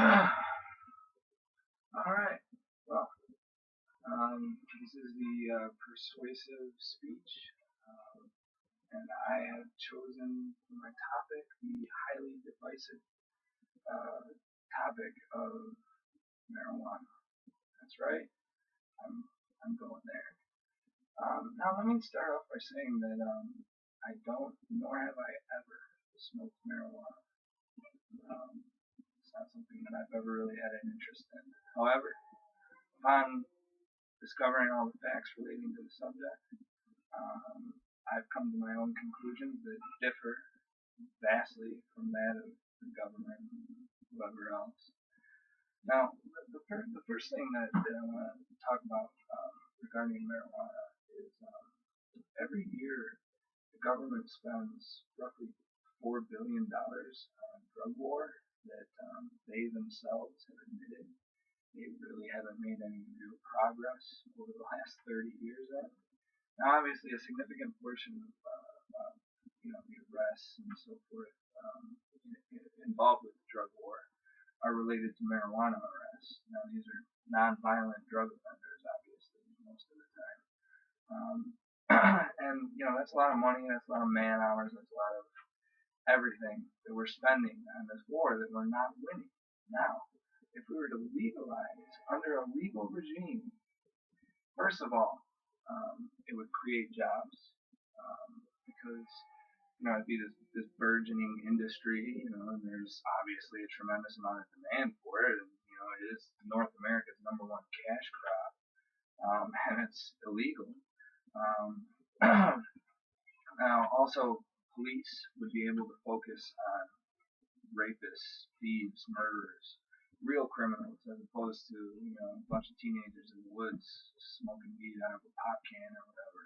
Alright, well, this is the persuasive speech, um, and I have chosen for my topic the highly divisive uh, topic of marijuana. That's right, I'm, I'm going there. Now, let me start off by saying that I don't, nor have I ever smoked marijuana. It's not something that I've ever really had an interest in. However, upon discovering all the facts relating to the subject, um, I've come to my own conclusions that differ vastly from that of the government and whoever else. Now, the first thing that I want to talk about regarding marijuana is every year the government spends roughly $4 billion on drug war that they themselves have admitted they really haven't made any real progress over the last 30 years. Now, obviously, a significant portion of the arrests and so forth involved with the drug war are related to marijuana arrests. Now, these are non-violent drug offenders, obviously, most of the time. Um, and that's a lot of money, that's a lot of man hours, that's a lot of everything that we're spending on this war that we're not winning. Now, if we were to legalize under a legal regime, first of all, it would create jobs because it'd be this burgeoning industry, and there's obviously a tremendous amount of demand for it, and it is North America's number one cash crop, and it's illegal. Um, Now, also, police would be able to focus on rapists, thieves, murderers, real criminals, as opposed to a bunch of teenagers in the woods smoking weed out of a pop can or whatever.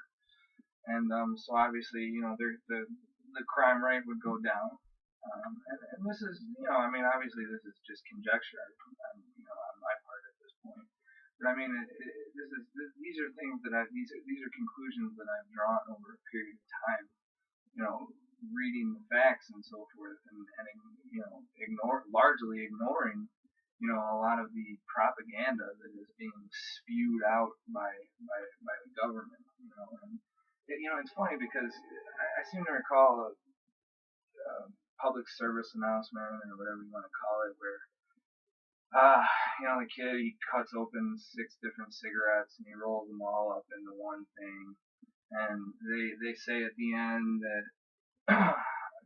And so obviously, the crime rate would go down. And this is, obviously this is just conjecture on my part at this point. But I mean, these are things that these are conclusions that I've drawn over a period of time. Reading the facts and so forth, and largely ignoring a lot of the propaganda that is being spewed out by the government. It's funny because I seem to recall a public service announcement or whatever you want to call it, where the kid, he cuts open 6 different cigarettes and he rolls them all up into one thing, and they say at the end that a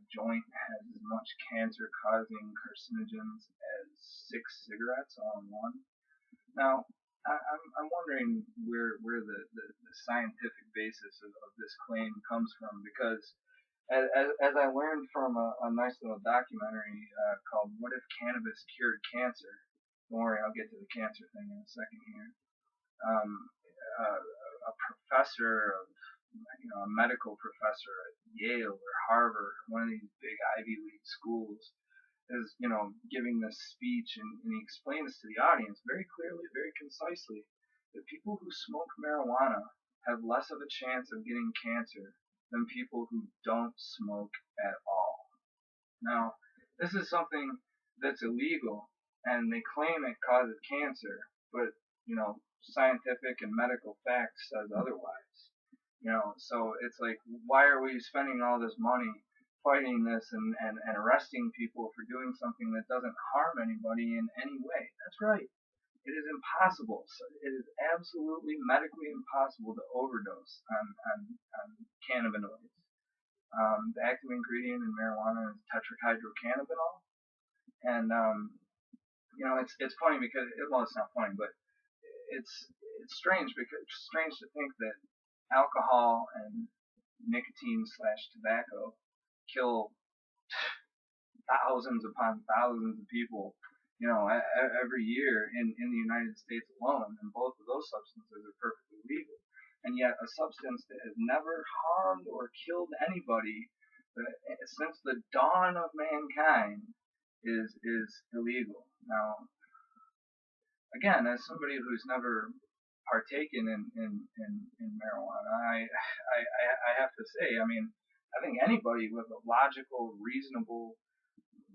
joint has as much cancer-causing carcinogens as 6 cigarettes all in one. Now, I'm wondering where the scientific basis of this claim comes from, because as I learned from a nice little documentary called "What If Cannabis Cured Cancer." Don't worry, I'll get to the cancer thing in a second here. Um, a professor of a medical professor at Yale or Harvard, one of these big Ivy League schools, is giving this speech, and he explains to the audience very clearly, very concisely, that people who smoke marijuana have less of a chance of getting cancer than people who don't smoke at all. Now, this is something that's illegal, and they claim it causes cancer, but scientific and medical facts says otherwise. So it's like, why are we spending all this money fighting this and arresting people for doing something that doesn't harm anybody in any way? That's right. It is impossible. So it is absolutely medically impossible to overdose on cannabinoids. The active ingredient in marijuana is tetrahydrocannabinol, and it's funny because it's not funny, but it's strange to think that alcohol and nicotine / tobacco kill thousands upon thousands of people, every year in the United States alone, and both of those substances are perfectly legal. And yet, a substance that has never harmed or killed anybody since the dawn of mankind is illegal. Now, again, as somebody who's never partaken in marijuana, I have to say, I think anybody with a logical, reasonable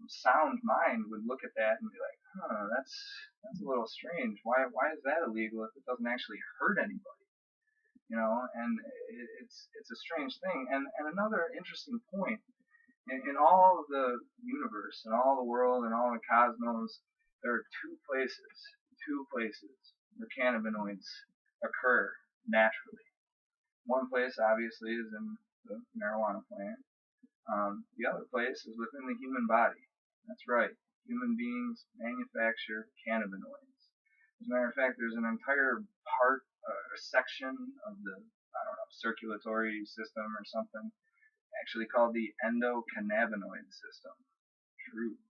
sound mind would look at that and be like, huh, that's a little strange. Why is that illegal if it doesn't actually hurt anybody? And it's a strange thing. And another interesting point in all of the universe, in all the world, in all the cosmos, there are two places where cannabinoids occur naturally. One place obviously is in the marijuana plant. The other place is within the human body. That's right. Human beings manufacture cannabinoids. As a matter of fact, there's an entire part, a section of the, I don't know, circulatory system or something, actually called the endocannabinoid system. True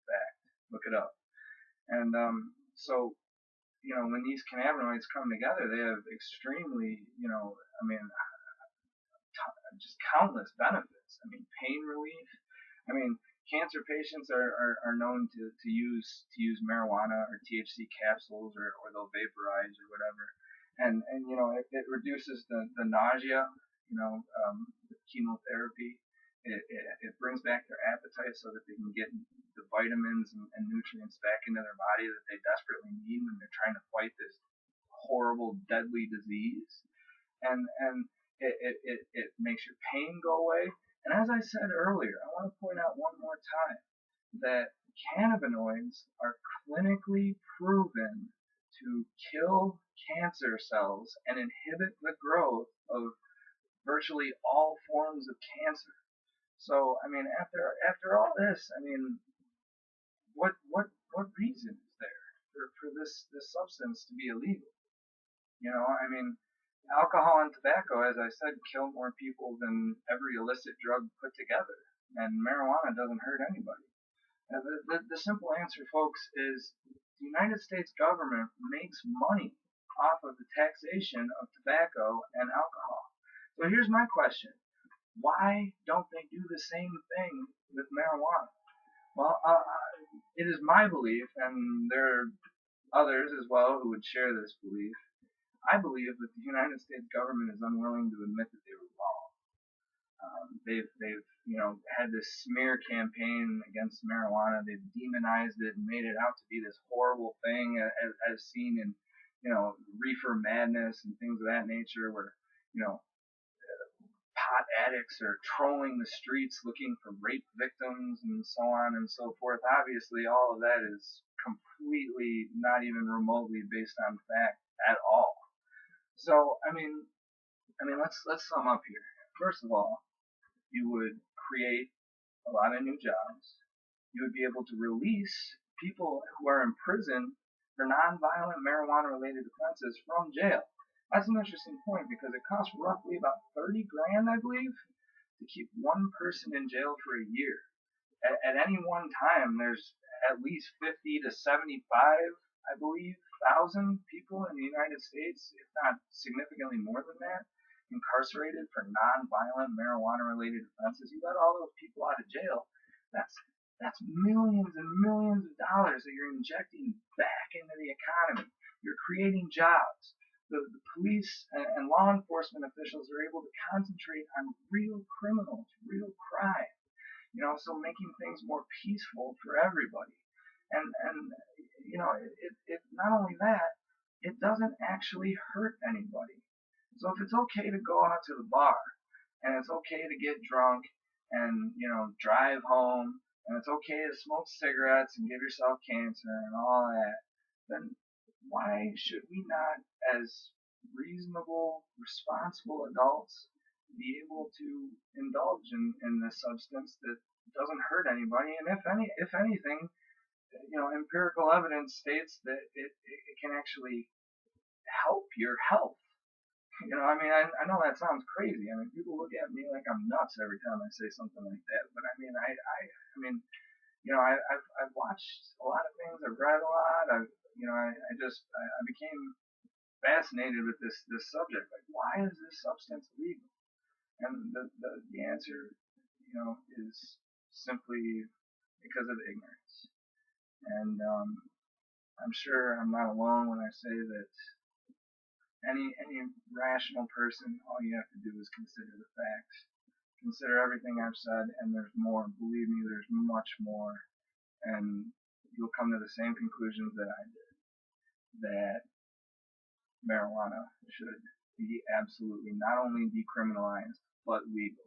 fact. Look it up. And so, when these cannabinoids come together, they have extremely, just countless benefits. Pain relief. Cancer patients are known to use marijuana or THC capsules, or they'll vaporize or whatever, and it reduces the nausea. With chemotherapy, it brings back their appetite so that they can get the vitamins and nutrients back into their body that they desperately need when they're trying to fight this horrible, deadly disease. And it makes your pain go away. And as I said earlier, I want to point out one more time that cannabinoids are clinically proven to kill cancer cells and inhibit the growth of virtually all forms of cancer. So, after all this, what reason is there for this substance to be illegal? Alcohol and tobacco, as I said, kill more people than every illicit drug put together, and marijuana doesn't hurt anybody. The simple answer, folks, is the United States government makes money off of the taxation of tobacco and alcohol. So here's my question. Why don't they do the same thing with marijuana? Well, it is my belief, and there are others as well who would share this belief. I believe that the United States government is unwilling to admit that they were wrong. They've had this smear campaign against marijuana. They've demonized it and made it out to be this horrible thing, as seen in reefer madness and things of that nature, where pot addicts are trolling the streets looking for rape victims and so on and so forth. Obviously, all of that is completely not even remotely based on fact at all. So, let's sum up here. First of all, you would create a lot of new jobs. You would be able to release people who are in prison for nonviolent marijuana-related offenses from jail. That's an interesting point because it costs roughly about 30 grand, I believe, to keep one person in jail for a year. At any one time, there's at least 50 to 75, I believe, thousand people in the United States, if not significantly more than that, incarcerated for non-violent marijuana-related offenses. You let all those people out of jail, that's millions and millions of dollars that you're injecting back into the economy. You're creating jobs. The police and law enforcement officials are able to concentrate on real criminals, real crime. So making things more peaceful for everybody. And it not only that, it doesn't actually hurt anybody. So if it's okay to go out to the bar, and it's okay to get drunk, and drive home, and it's okay to smoke cigarettes and give yourself cancer and all that, then why should we not, as reasonable, responsible adults, be able to indulge in this substance that doesn't hurt anybody? And if anything, empirical evidence states that it can actually help your health. I know that sounds crazy. People look at me like I'm nuts every time I say something like that. But I've watched a lot of things. I've read a lot. I became fascinated with this subject. Like, why is this substance legal? And the answer, is simply because of ignorance. And I'm sure I'm not alone when I say that any rational person, all you have to do is consider the facts. consider everything I've said, and there's more. Believe me, there's much more. And you'll come to the same conclusions that I did. That marijuana should be absolutely not only decriminalized, but legal.